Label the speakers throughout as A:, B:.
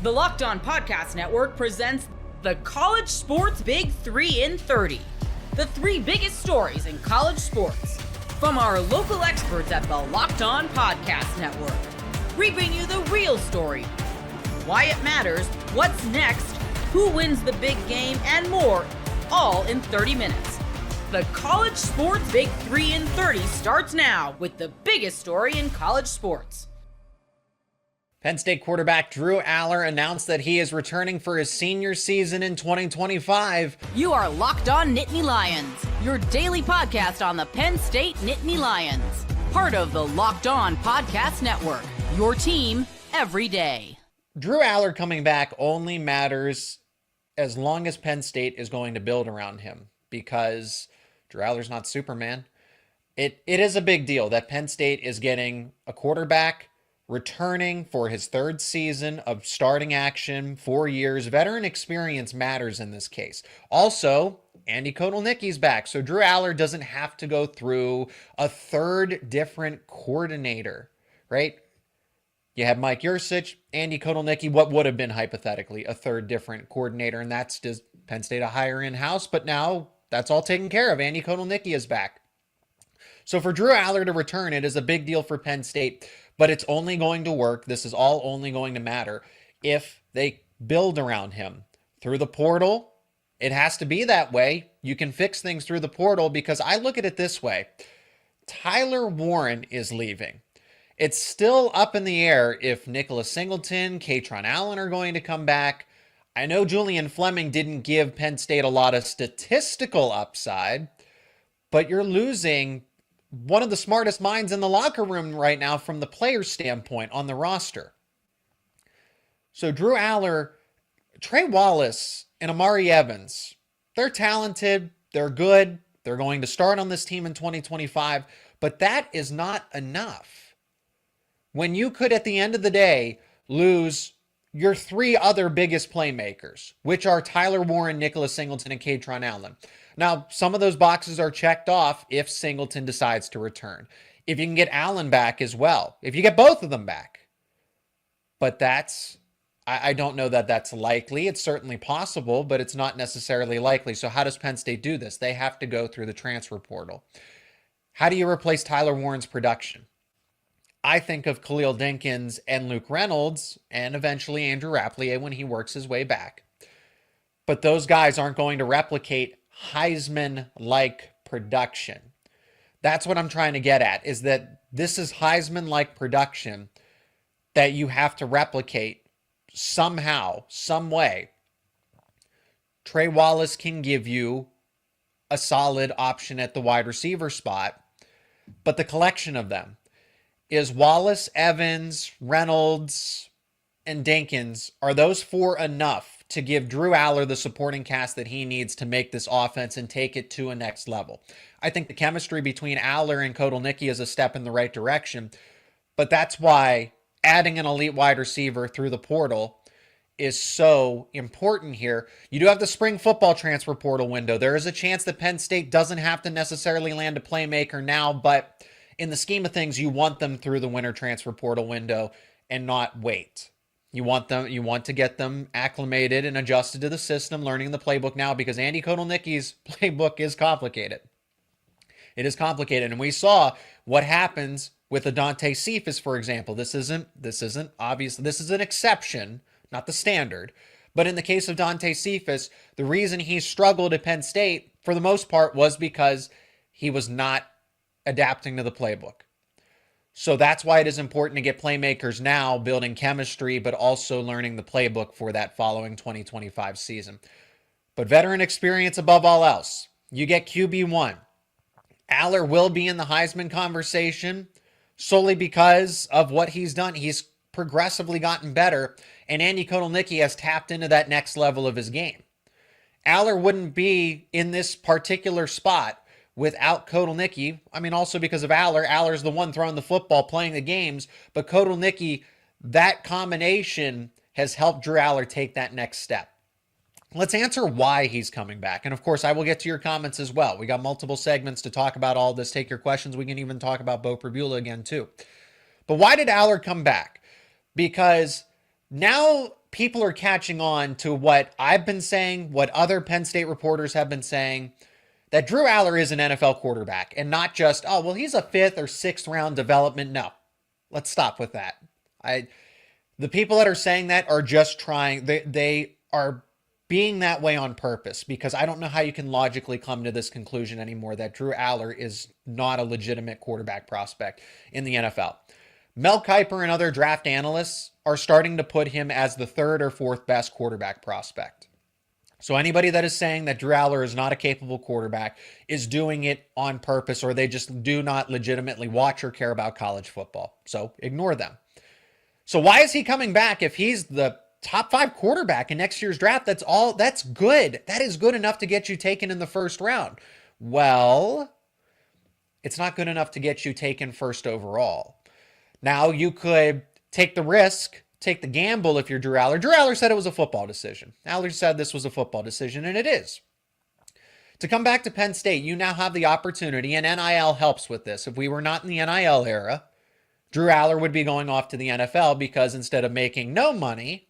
A: The Locked On Podcast Network presents the College Sports Big 3 in 30. The three biggest stories in college sports. From our local experts at the Locked On Podcast Network. Bringing you the real story. Why it matters, what's next, who wins the big game, and more, all in 30 minutes. The College Sports Big 3 in 30 starts now with the biggest story in college sports.
B: Penn State quarterback Drew Allar announced that he is returning for his senior season in 2025.
A: You are Locked On Nittany Lions, your daily podcast on the Penn State Nittany Lions. Part of the Locked On Podcast Network, your team every day.
B: Drew Allar coming back only matters as long as Penn State is going to build around him, because Drew Allar's not Superman. It is a big deal that Penn State is getting a quarterback returning for his third season of starting action, 4 years. Veteran experience matters in this case. Also, Andy Kotelnicki's back, so Drew Allar doesn't have to go through a third different coordinator, right? You have Mike Yurcich, Andy Kotelnicki, what would have been hypothetically a third different coordinator, and that's just Penn State a hire in-house, but now that's all taken care of. Andy Kotelnicki is back. So for Drew Allar to return, it is a big deal for Penn State, but it's only going to work. This is all only going to matter if they build around him. Through the portal, it has to be that way. You can fix things through the portal, because I look at it this way. Tyler Warren is leaving. It's still up in the air if Nicholas Singleton, Katron Allen are going to come back. I know Julian Fleming didn't give Penn State a lot of statistical upside, but you're losing one of the smartest minds in the locker room right now from the player standpoint on the roster. So Drew Allar, Trey Wallace, and Amari Evans, they're talented, they're good, they're going to start on this team in 2025, but that is not enough. When you could, at the end of the day, lose your three other biggest playmakers, which are Tyler Warren, Nicholas Singleton, and Katron Allen. Now, some of those boxes are checked off if Singleton decides to return. If you can get Allen back as well. If you get both of them back. But I don't know that that's likely. It's certainly possible, but it's not necessarily likely. So how does Penn State do this? They have to go through the transfer portal. How do you replace Tyler Warren's production? I think of Khalil Dinkins and Luke Reynolds, and eventually Andrew Rapplier when he works his way back. But those guys aren't going to replicate Heisman-like production. That's what I'm trying to get at, is that this is Heisman-like production that you have to replicate somehow, some way. Trey Wallace can give you a solid option at the wide receiver spot, but the collection of them is Wallace, Evans, Reynolds, and Dinkins. Are those four enough to give Drew Allar the supporting cast that he needs to make this offense and take it to a next level? I think the chemistry between Allar and Kotelnicki is a step in the right direction, but that's why adding an elite wide receiver through the portal is so important here. You do have the spring football transfer portal window. There is a chance that Penn State doesn't have to necessarily land a playmaker now, but in the scheme of things, you want them through the winter transfer portal window and not wait. You want to get them acclimated and adjusted to the system, learning the playbook now, because Andy Kotelnicki's playbook is complicated. It is complicated, and we saw what happens with Adante Cephas, for example. This isn't obvious. This is an exception, not the standard. But in the case of Dante Cephas, the reason he struggled at Penn State, for the most part, was because he was not adapting to the playbook. So that's why it is important to get playmakers now, building chemistry, but also learning the playbook for that following 2025 season. But veteran experience above all else. You get QB1. Allar will be in the Heisman conversation solely because of what he's done. He's progressively gotten better, and Andy Kotelnicki has tapped into that next level of his game. Allar wouldn't be in this particular spot without Kotelnicki. I mean, also because of Allar. Allar's the one throwing the football, playing the games, but Kotelnicki, that combination has helped Drew Allar take that next step. Let's answer why he's coming back. And of course, I will get to your comments as well. We got multiple segments to talk about all this. Take your questions. We can even talk about Bo Pribula again too. But why did Allar come back? Because Now people are catching on to what I've been saying, what other Penn State reporters have been saying, that Drew Allar is an NFL quarterback and not just, oh, well, he's a 5th or 6th round development. No, let's stop with that. The people that are saying that are just trying, they are being that way on purpose, because I don't know how you can logically come to this conclusion anymore that Drew Allar is not a legitimate quarterback prospect in the NFL. Mel Kiper and other draft analysts are starting to put him as the 3rd or 4th best quarterback prospect. So anybody that is saying that Drew Allar is not a capable quarterback is doing it on purpose, or they just do not legitimately watch or care about college football. So ignore them. So why is he coming back if he's the top 5 quarterback in next year's draft? That's good. That is good enough to get you taken in the 1st round. Well, it's not good enough to get you taken 1st overall. Now you could take the risk, take the gamble if you're Drew Allar. Drew Allar said it was a football decision. Allar said this was a football decision, and it is. To come back to Penn State, you now have the opportunity, and NIL helps with this. If we were not in the NIL era, Drew Allar would be going off to the NFL, because instead of making no money,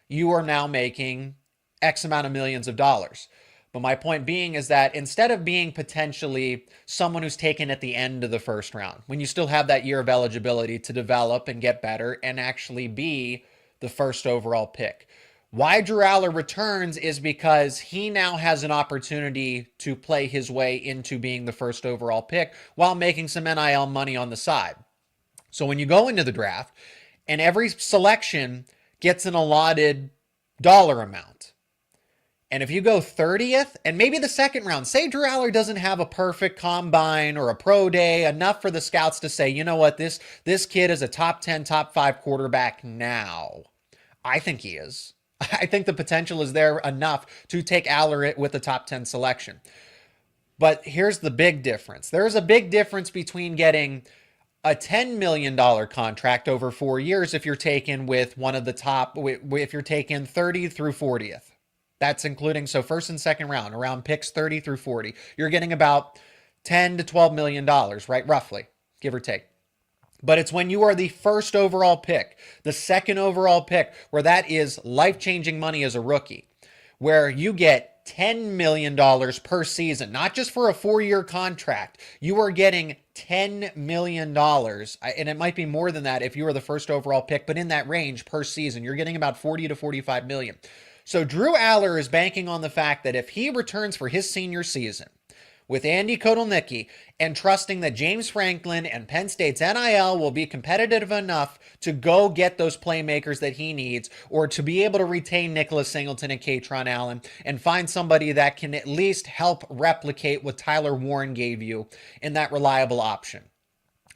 B: you are now making X amount of millions of dollars. But my point being is that instead of being potentially someone who's taken at the end of the 1st round, when you still have that year of eligibility to develop and get better and actually be the 1st overall pick, why Drew Allar returns is because he now has an opportunity to play his way into being the 1st overall pick while making some NIL money on the side. So when you go into the draft and every selection gets an allotted dollar amount, and if you go 30th and maybe the 2nd round, say Drew Allar doesn't have a perfect combine or a pro day, enough for the scouts to say, you know what, this kid is a top 10, top 5 quarterback now. I think he is. I think the potential is there enough to take Allar with the top 10 selection. But here's the big difference. There's a big difference between getting a $10 million contract over 4 years if you're taken with one of the top, if you're taken 30 through 40th. That's including, so 1st and 2nd round, around picks 30 through 40. You're getting about $10 to $12 million, right? Roughly, give or take. But it's when you are the 1st overall pick, the 2nd overall pick, where that is life-changing money as a rookie, where you get $10 million per season, not just for a 4-year contract. You are getting $10 million, and it might be more than that if you are the 1st overall pick, but in that range per season, you're getting about 40 to 45 million. So Drew Allar is banking on the fact that if he returns for his senior season with Andy Kotelnicki and trusting that James Franklin and Penn State's NIL will be competitive enough to go get those playmakers that he needs, or to be able to retain Nicholas Singleton and Katron Allen and find somebody that can at least help replicate what Tyler Warren gave you in that reliable option,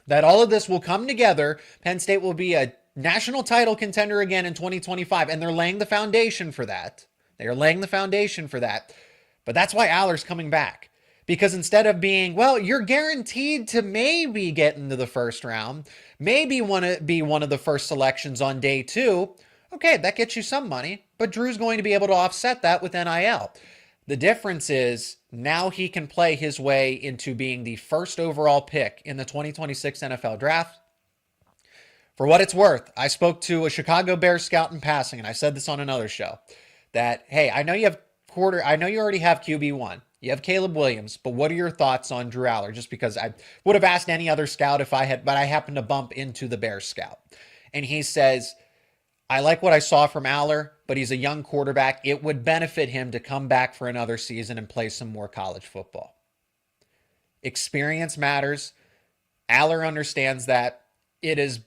B: that all of this will come together. Penn State will be a national title contender again in 2025, and they're laying the foundation for that. They are laying the foundation for that. But that's why Allar's coming back. Because instead of being, well, you're guaranteed to maybe get into the 1st round, maybe want to be one of the first selections on day 2, okay, that gets you some money, but Drew's going to be able to offset that with NIL. The difference is now he can play his way into being the 1st overall pick in the 2026 NFL draft. For what it's worth, I spoke to a Chicago Bears scout in passing, and I said this on another show, that, hey, I know you already have QB1. You have Caleb Williams, but what are your thoughts on Drew Allar? Just because I would have asked any other scout but I happened to bump into the Bears scout. And he says, I like what I saw from Allar, but he's a young quarterback. It would benefit him to come back for another season and play some more college football. Experience matters. Allar understands that. It is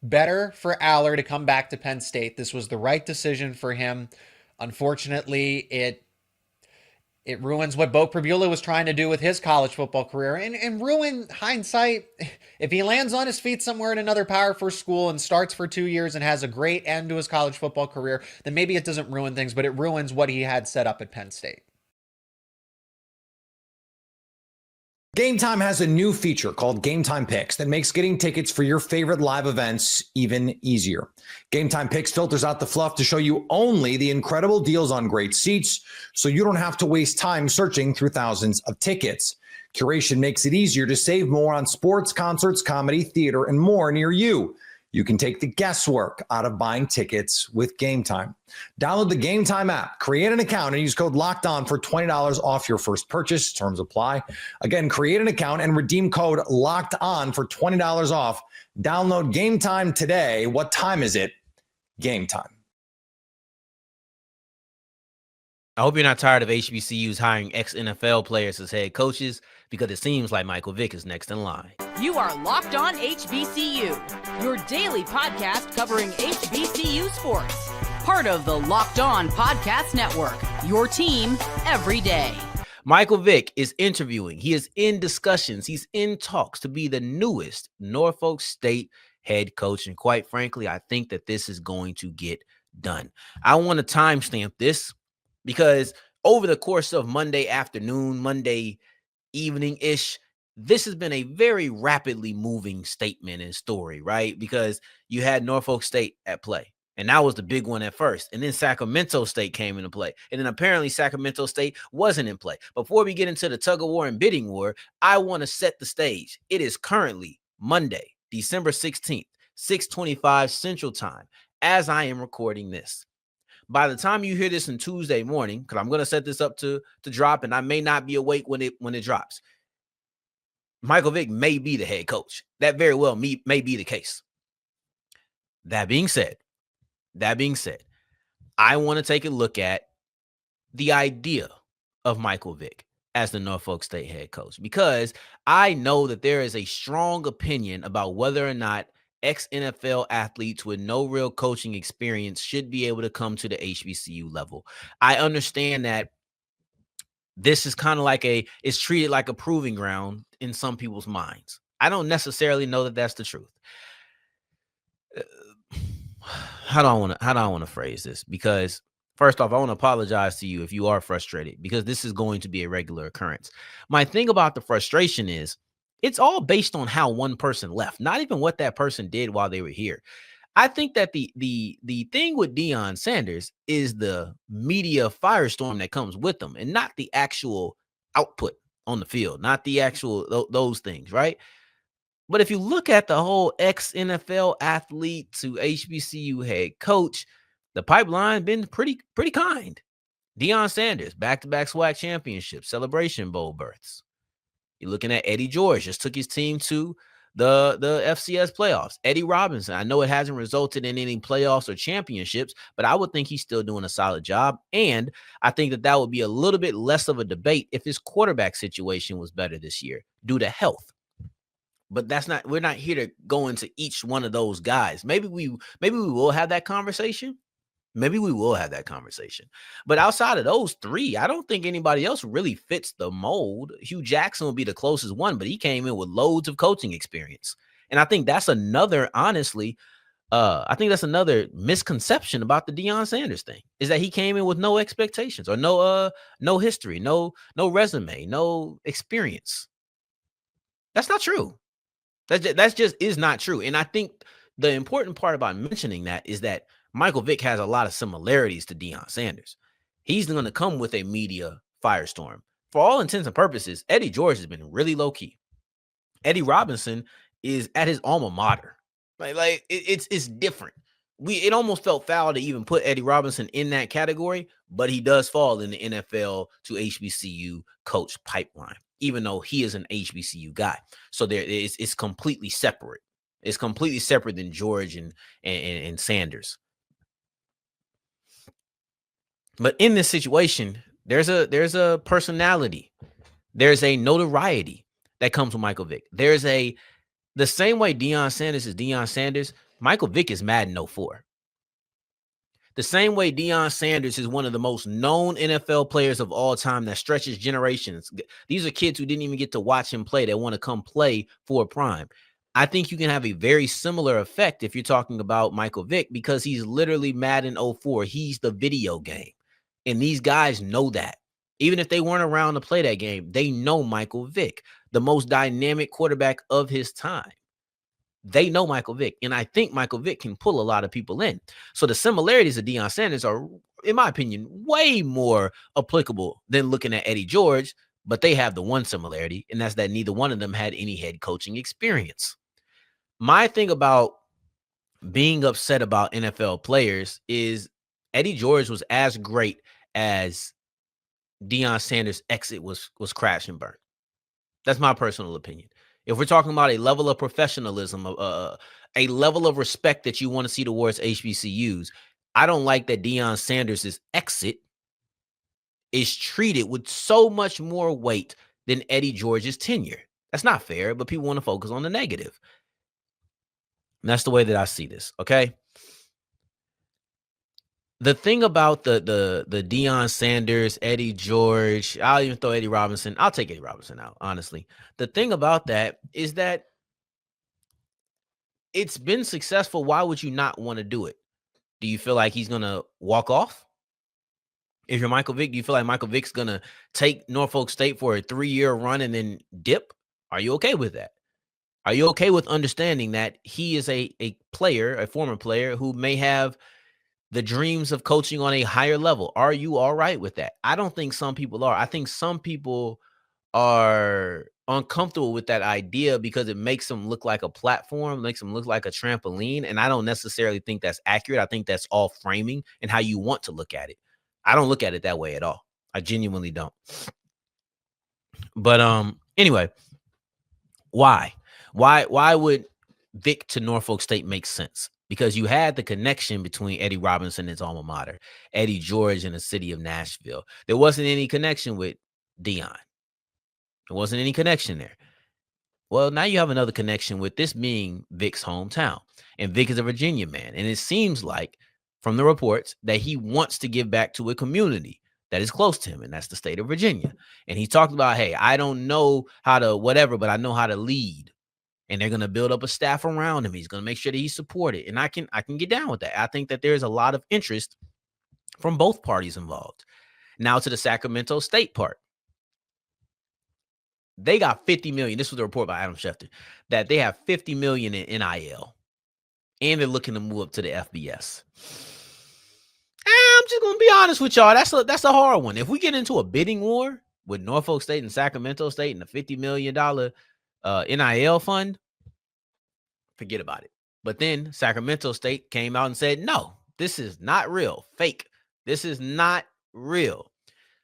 B: better for Allar to come back to Penn State. This was the right decision for him. Unfortunately, it ruins what Bo Prabula was trying to do with his college football career, and ruin hindsight. If he lands on his feet somewhere in another Power 4 school and starts for 2 years and has a great end to his college football career, then maybe it doesn't ruin things, but it ruins what he had set up at Penn State.
C: Gametime has a new feature called Gametime Picks that makes getting tickets for your favorite live events even easier. Gametime Picks filters out the fluff to show you only the incredible deals on great seats, so you don't have to waste time searching through thousands of tickets. Curation makes it easier to save more on sports, concerts, comedy, theater, and more near you. You can take the guesswork out of buying tickets with Gametime. Download the Gametime app, create an account, and use code LOCKEDON for $20 off your first purchase. Terms apply. Again, create an account and redeem code LOCKEDON for $20 off. Download Gametime today. What time is it? Gametime.
D: I hope you're not tired of HBCUs hiring ex-NFL players as head coaches, because it seems like Michael Vick is next in line.
A: You are Locked On HBCU, your daily podcast covering HBCU sports. Part of the Locked On Podcast Network, your team every day.
D: Michael Vick is interviewing. He is in discussions. He's in talks to be the newest Norfolk State head coach. And quite frankly, I think that this is going to get done. I want to timestamp this because over the course of Monday afternoon, Monday evening-ish, this has been a very rapidly moving statement and story, right? Because you had Norfolk State at play, and that was the big one at first. And then Sacramento State came into play. And then apparently Sacramento State wasn't in play. Before we get into the tug of war and bidding war, I want to set the stage. It is currently Monday, December 16th, 6:25 Central Time, as I am recording this. By the time you hear this on Tuesday morning, because I'm going to set this up to drop, and I may not be awake when it drops, Michael Vick may be the head coach. That very well may be the case. That being said, I want to take a look at the idea of Michael Vick as the Norfolk State head coach, because I know that there is a strong opinion about whether or not ex-NFL athletes with no real coaching experience should be able to come to the HBCU level. I understand that this is kind of like it's treated like a proving ground in some people's minds. I don't necessarily know that that's the truth. How do I want to phrase this? Because first off, I want to apologize to you if you are frustrated, because this is going to be a regular occurrence. My thing about the frustration is it's all based on how one person left, not even what that person did while they were here. I think that the thing with Deion Sanders is the media firestorm that comes with them, and not the actual output on the field, not the actual those things, right? But if you look at the whole ex-NFL athlete to HBCU head coach, the pipeline been pretty kind. Deion Sanders, back-to-back SWAC championships, Celebration Bowl berths. You're looking at Eddie George, just took his team to the FCS playoffs. Eddie Robinson, I know it hasn't resulted in any playoffs or championships, but I would think he's still doing a solid job. And I think that would be a little bit less of a debate if his quarterback situation was better this year due to health. But we're not here to go into each one of those guys. Maybe we will have that conversation. But outside of those three, I don't think anybody else really fits the mold. Hugh Jackson will be the closest one, but he came in with loads of coaching experience. And I think that's another, honestly, another misconception about the Deion Sanders thing, is that he came in with no expectations or no history, no resume, no experience. That's not true. That's just is not true. And I think the important part about mentioning that is that Michael Vick has a lot of similarities to Deion Sanders. He's going to come with a media firestorm. For all intents and purposes, Eddie George has been really low-key. Eddie Robinson is at his alma mater. It's different. It almost felt foul to even put Eddie Robinson in that category, but he does fall in the NFL to HBCU coach pipeline, even though he is an HBCU guy. So it's completely separate. It's completely separate than George and Sanders. But in this situation, there's a personality. There's a notoriety that comes with Michael Vick. The same way Deion Sanders is Deion Sanders, Michael Vick is Madden 04. The same way Deion Sanders is one of the most known NFL players of all time that stretches generations. These are kids who didn't even get to watch him play that want to come play for a prime. I think you can have a very similar effect if you're talking about Michael Vick, because he's literally Madden 04. He's the video game. And these guys know that. Even if they weren't around to play that game, they know Michael Vick, the most dynamic quarterback of his time. They know Michael Vick, and I think Michael Vick can pull a lot of people in. So the similarities of Deion Sanders are, in my opinion, way more applicable than looking at Eddie George, but they have the one similarity, and that's that neither one of them had any head coaching experience. My thing about Michael Vick is that he's going to come with a media firestorm. For all intents and purposes, Eddie George, just took his team to the FCS playoffs. My thing about being upset about NFL players is Eddie George was as great as Deion Sanders' exit was crash and burn. That's my personal opinion. If we're talking about a level of professionalism, a level of respect that you want to see towards HBCUs, I don't like that Deion Sanders' exit is treated with so much more weight than Eddie George's tenure. That's not fair, but people want to focus on the negative. And that's the way that I see this, okay? The thing about the Deion Sanders, Eddie George, I'll even throw Eddie Robinson. I'll take Eddie Robinson out, honestly. The thing about that is that it's been successful. Why would you not want to do it? Do you feel like he's going to walk off? If you're Michael Vick, do you feel like Michael Vick's going to take Norfolk State for a 3-year run and then dip? Are you okay with that? Are you okay with understanding that he is a player, a former player who may have the dreams of coaching on a higher level? Are you all right with that? I don't think some people are. I think some people are uncomfortable with that idea because it makes them look like a platform, makes them look like a trampoline. And I don't necessarily think that's accurate. I think that's all framing and how you want to look at it. I don't look at it that way at all. I genuinely don't. But anyway, why would Vick to Norfolk State make sense? Because you had the connection between Eddie Robinson and his alma mater, Eddie George in the city of Nashville. There wasn't any connection with Deion. There wasn't any connection there. Well, now you have another connection with this being Vick's hometown. And Vick is a Virginia man. And it seems like from the reports that he wants to give back to a community that is close to him, and that's the state of Virginia. And he talked about, hey, I don't know how to whatever, but I know how to lead. And they're going to build up a staff around him. He's going to make sure that he's supported. And I can get down with that. I think that there's a lot of interest from both parties involved. Now to the Sacramento State part. They got $50 million. This was a report by Adam Schefter that they have $50 million in NIL. And they're looking to move up to the FBS. I'm just going to be honest with y'all. That's a hard one. If we get into a bidding war with Norfolk State and Sacramento State and a $50 million NIL fund, forget about it. But then Sacramento State came out and said, no, this is not real. Fake. This is not real.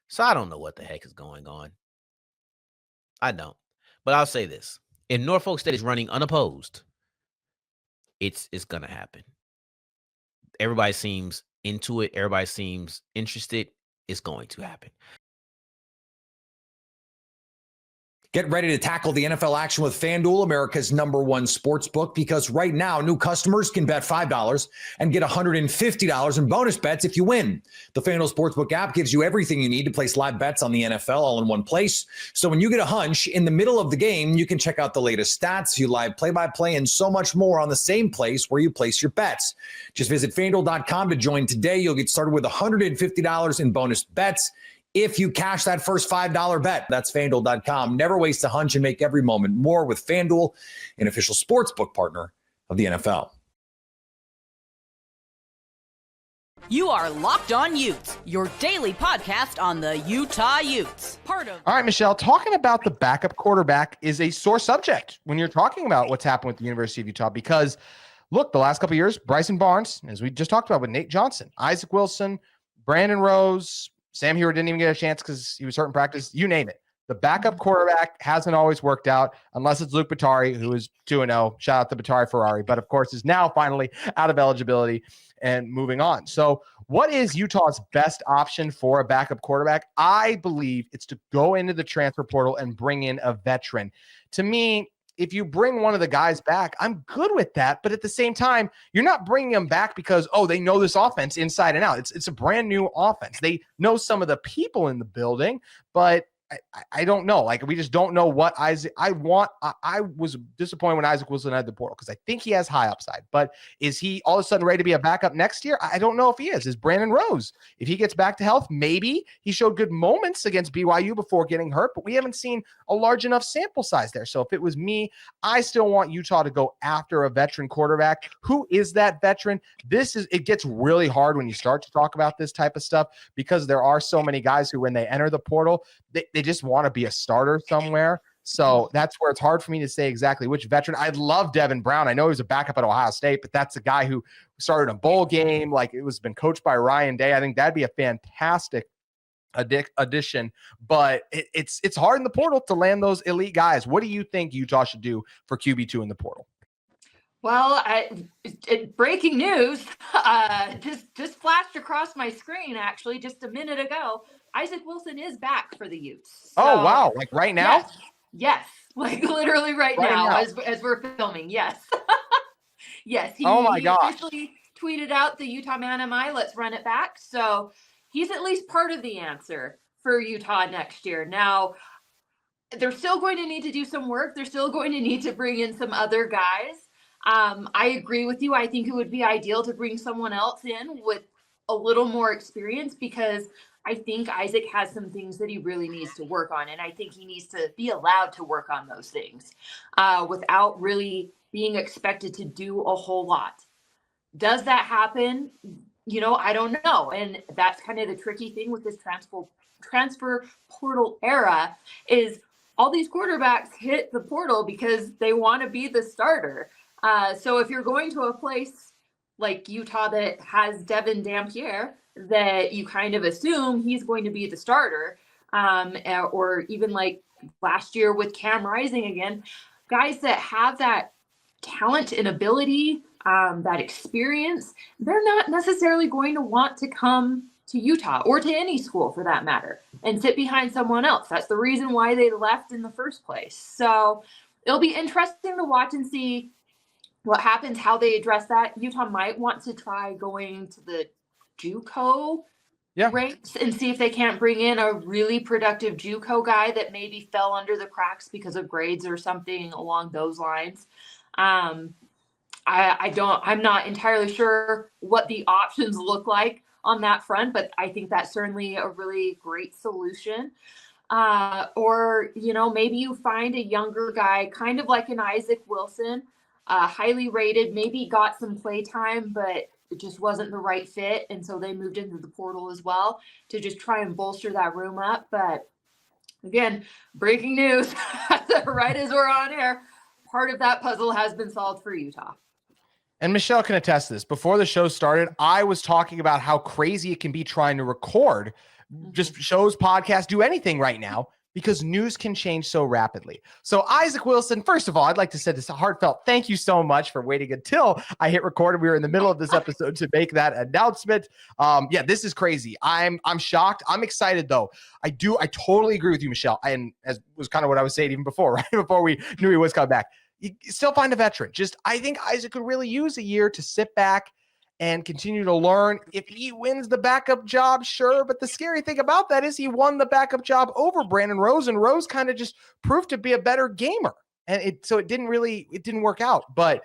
D: So I don't know what the heck is going on. I don't. But I'll say this. If Norfolk State is running unopposed, it's going to happen. Everybody seems into it. Everybody seems interested. It's going to happen.
C: Get ready to tackle the NFL action with FanDuel, America's #1 sportsbook, because right now new customers can bet $5 and get $150 in bonus bets if you win. The FanDuel Sportsbook app gives you everything you need to place live bets on the NFL all in one place. So when you get a hunch in the middle of the game, you can check out the latest stats, view live play-by-play, and so much more on the same place where you place your bets. Just visit FanDuel.com to join today. You'll get started with $150 in bonus bets if you cash that first $5 bet. That's FanDuel.com. Never waste a hunch and make every moment more with FanDuel, an official sportsbook partner of the NFL.
A: You are Locked On Utes, your daily podcast on the Utah Utes.
E: All right, Michelle, talking about the backup quarterback is a sore subject when you're talking about what's happened with the University of Utah, because look, the last couple of years, Bryson Barnes, as we just talked about with Nate Johnson, Isaac Wilson, Brandon Rose, Sam Hewer didn't even get a chance because he was hurt in practice. You name it. The backup quarterback hasn't always worked out unless it's Luke Batari, who is 2-0. Shout out to Batari Ferrari, but of course is now finally out of eligibility and moving on. So what is Utah's best option for a backup quarterback? I believe it's to go into the transfer portal and bring in a veteran. To me, if you bring one of the guys back, I'm good with that. But at the same time, you're not bringing them back because, oh, they know this offense inside and out. It's a brand new offense. They know some of the people in the building, but I don't know. Like, we just don't know what Isaac I was disappointed when Isaac Wilson had the portal because I think he has high upside. But is he all of a sudden ready to be a backup next year? I don't know if he is. Is Brandon Rose? If he gets back to health, maybe. He showed good moments against BYU before getting hurt, but we haven't seen a large enough sample size there. So if it was me, I still want Utah to go after a veteran quarterback. Who is that veteran? It gets really hard when you start to talk about this type of stuff because there are so many guys who, when they enter the portal, they just want to be a starter somewhere. So that's where it's hard for me to say exactly which veteran. I love Devin Brown. I know he was a backup at Ohio State, but that's a guy who started a bowl game. Like, it was been coached by Ryan Day. I think that'd be a fantastic addition, but it's hard in the portal to land those elite guys. What do you think Utah should do for QB2 in the portal?
F: Well, breaking news just flashed across my screen actually just a minute ago. Isaac Wilson is back for the Utes. So,
E: oh, wow. Like right now?
F: Yes. Like literally right now. As we're filming. Yes. Yes. He officially tweeted out the Utah Man Am I, let's run it back. So he's at least part of the answer for Utah next year. Now, they're still going to need to do some work. They're still going to need to bring in some other guys. I agree with you. I think it would be ideal to bring someone else in with a little more experience, because I think Isaac has some things that he really needs to work on. And I think he needs to be allowed to work on those things without really being expected to do a whole lot. Does that happen? I don't know. And that's kind of the tricky thing with this transfer portal era is all these quarterbacks hit the portal because they want to be the starter. So if you're going to a place like Utah that has Devin Dampier, that you kind of assume he's going to be the starter, or even like last year with Cam Rising again, guys that have that talent and ability, that experience, they're not necessarily going to want to come to Utah or to any school for that matter and sit behind someone else. That's the reason why they left in the first place. So it'll be interesting to watch and see what happens, how they address that. Utah might want to try going to the JUCO ranks and see if they can't bring in a really productive JUCO guy that maybe fell under the cracks because of grades or something along those lines. I'm not entirely sure what the options look like on that front, but I think that's certainly a really great solution. Or, maybe you find a younger guy, kind of like an Isaac Wilson, highly rated, maybe got some play time, but it just wasn't the right fit. And so they moved into the portal as well to just try and bolster that room up. But again, breaking news, right as we're on air, part of that puzzle has been solved for Utah.
E: And Michelle can attest to this. Before the show started, I was talking about how crazy it can be trying to record just shows, podcasts, do anything right now, because news can change so rapidly. So Isaac Wilson, first of all, I'd like to say this heartfelt thank you so much for waiting until I hit record. We were in the middle of this episode to make that announcement. This is crazy. I'm shocked. I'm excited though. I totally agree with you, Michelle. And as was kind of what I was saying even before, right before we knew he was coming back. You still find a veteran. I think Isaac could really use a year to sit back and continue to learn. If he wins the backup job, sure. But the scary thing about that is he won the backup job over Brandon Rose, and Rose kind of just proved to be a better gamer. And it didn't work out. But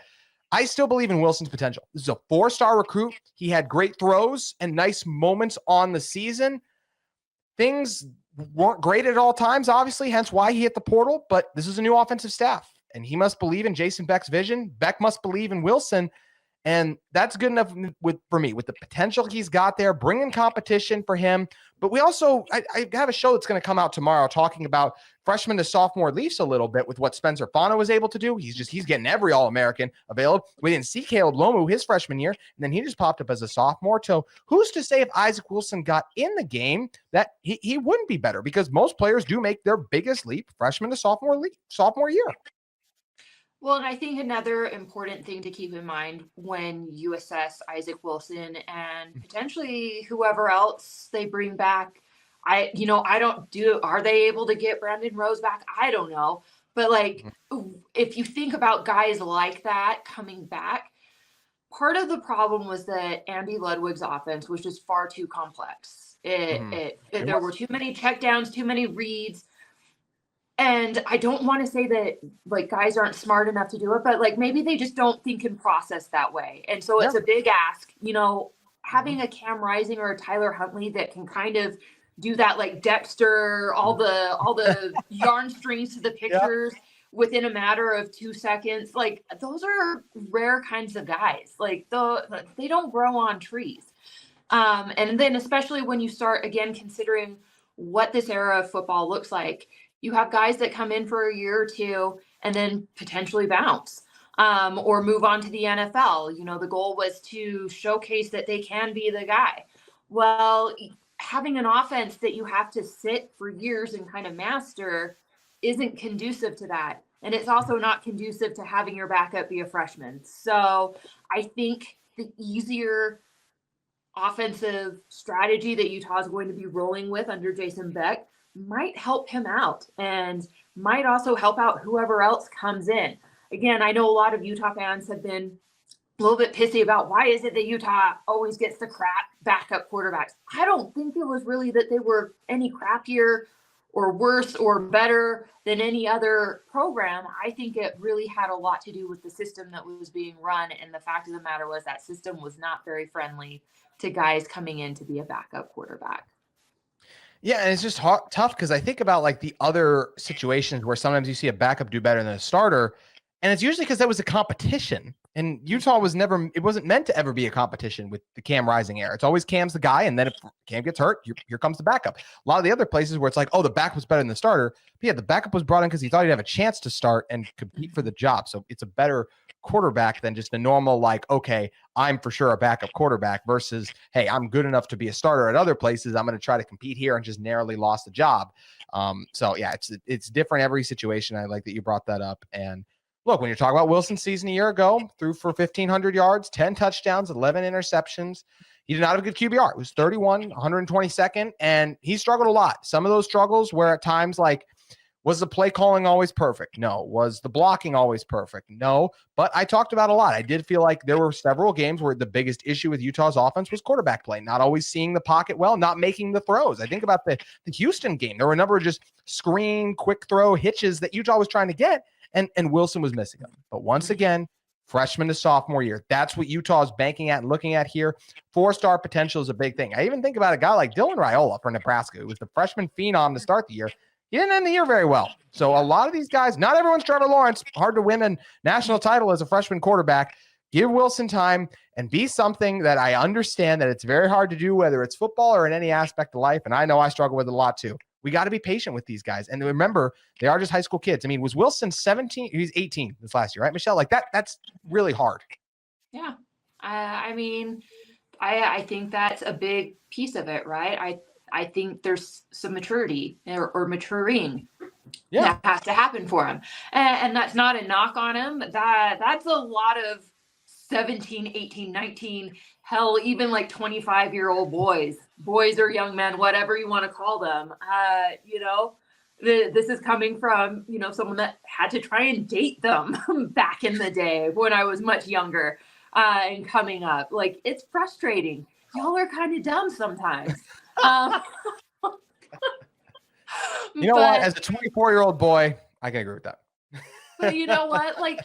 E: I still believe in Wilson's potential. This is a 4-star recruit. He had great throws and nice moments on the season. Things weren't great at all times, obviously, hence why he hit the portal. But this is a new offensive staff, and he must believe in Jason Beck's vision. Beck must believe in Wilson. And that's good enough for me with the potential he's got there, bringing competition for him. But we also, I have a show that's going to come out tomorrow talking about freshman to sophomore leaps a little bit with what Spencer Fano was able to do. He's getting every All-American available. We didn't see Caleb Lomu his freshman year, and then he just popped up as a sophomore. So who's to say if Isaac Wilson got in the game that he wouldn't be better, because most players do make their biggest leap freshman to sophomore year.
F: Well, and I think another important thing to keep in mind when you assess Isaac Wilson and potentially whoever else they bring back, are they able to get Brandon Rose back? I don't know. But if you think about guys like that coming back, part of the problem was that Andy Ludwig's offense was just far too complex. There were too many checkdowns, too many reads. And I don't want to say that guys aren't smart enough to do it, but maybe they just don't think and process that way. And so it's a big ask, having a Cam Rising or a Tyler Huntley that can kind of do that, like Dexter, all the yarn strings to the pictures within a matter of 2 seconds. Those are rare kinds of guys. They don't grow on trees. And then especially when you start again considering what this era of football looks like, You have guys that come in for a year or two and then potentially bounce or move on to the NFL. You know, the goal was to showcase that they can be the guy. Well, having an offense that you have to sit for years and kind of master isn't conducive to that. And it's also not conducive to having your backup be a freshman. So I think the easier offensive strategy that Utah is going to be rolling with under Jason Vick might help him out and might also help out whoever else comes in. Again, I know a lot of Utah fans have been a little bit pissy about why is it that Utah always gets the crap backup quarterbacks. I don't think it was really that they were any crappier or worse or better than any other program. I think it really had a lot to do with the system that was being run. And the fact of the matter was that system was not very friendly to guys coming in to be a backup quarterback.
E: Yeah, and it's just tough because I think about like the other situations where sometimes you see a backup do better than a starter, and it's usually because that was a competition. And Utah was never, it wasn't meant to ever be a competition with the Cam Rising era. It's always Cam's the guy, and then if Cam gets hurt, here comes the backup. A lot of the other places where it's like, oh, the backup was better than the starter. But yeah, the backup was brought in because he thought he'd have a chance to start and compete for the job. So it's a better quarterback than just the normal, like, okay, I'm for sure a backup quarterback versus, hey, I'm good enough to be a starter at other places. I'm going to try to compete here and just narrowly lost the job. So yeah, it's different every situation. I like that you brought that up. And look, when you're talking about Wilson's season a year ago, threw for 1,500 yards, 10 touchdowns, 11 interceptions. He did not have a good QBR. It was 31, 122nd, and he struggled a lot. Some of those struggles were at times like, was the play calling always perfect? No. Was the blocking always perfect? No. But I talked about a lot. I did feel like there were several games where the biggest issue with Utah's offense was quarterback play, not always seeing the pocket well, not making the throws. I think about the Houston game. There were a number of just screen, quick throw hitches that Utah was trying to get, and Wilson was missing them. But once again, freshman to sophomore year, that's what Utah is banking at and looking at here. 4-star potential is a big thing. I even think about a guy like Dylan Raiola for Nebraska, who was the freshman phenom to start the year. He didn't end the year very well. So a lot of these guys, not everyone's Trevor Lawrence, hard to win a national title as a freshman quarterback. Give Wilson time and be something that I understand that it's very hard to do, whether it's football or in any aspect of life. And I know I struggle with it a lot too. We got to be patient with these guys. And remember, they are just high school kids. I mean, was Wilson 17? He was 18 this last year, right, Michelle? Like that's really hard.
F: Yeah. I mean, I think that's a big piece of it, right? I think there's some maturity or maturing that has to happen for him. And that's not a knock on him. That's a lot of 17, 18, 19, hell, even like 25-year-old boys or young men, whatever you want to call them. This is coming from, someone that had to try and date them back in the day when I was much younger and coming up. Like, it's frustrating. Y'all are kind of dumb sometimes.
E: You know what? As a 24-year-old boy, I can agree with that.
F: But you know what? Like,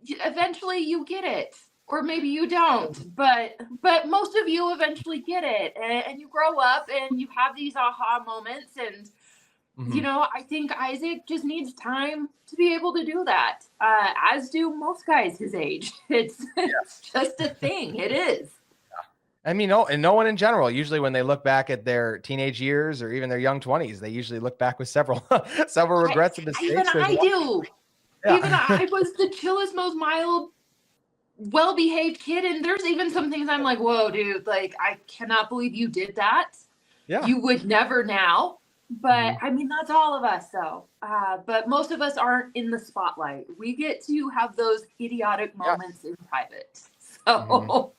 F: eventually you get it, or maybe you don't. But most of you eventually get it, and you grow up and you have these aha moments. And I think Isaac just needs time to be able to do that. As do most guys his age. It's just a thing. It is.
E: I mean, no one in general, usually when they look back at their teenage years or even their young 20s, they usually look back with several regrets and mistakes.
F: Even I do. Yeah. Even I was the chillest, most mild, well-behaved kid. And there's even some things I'm like, whoa, dude, like, I cannot believe you did that. Yeah. You would never now. But I mean, that's all of us, though. But most of us aren't in the spotlight. We get to have those idiotic moments in private. So,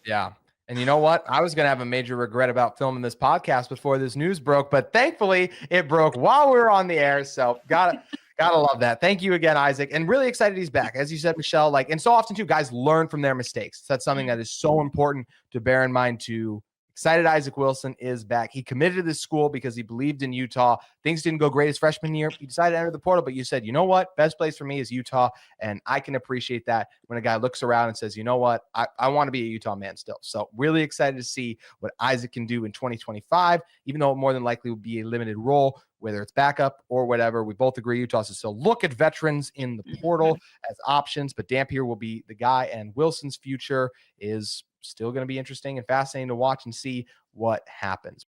E: yeah. And you know what? I was going to have a major regret about filming this podcast before this news broke, but thankfully it broke while we were on the air. So gotta love that. Thank you again, Isaac. And really excited he's back. As you said, Michelle, and so often too, guys learn from their mistakes. That's something that is so important to bear in mind too. Excited Isaac Wilson is back. He committed to this school because he believed in Utah. Things didn't go great his freshman year. He decided to enter the portal, but you said, you know what? Best place for me is Utah. And I can appreciate that when a guy looks around and says, you know what? I want to be a Utah man still. So really excited to see what Isaac can do in 2025, even though it more than likely will be a limited role, whether it's backup or whatever. We both agree Utah should still look at veterans in the portal as options, but Dampier will be the guy, and Wilson's future is still going to be interesting and fascinating to watch and see what happens.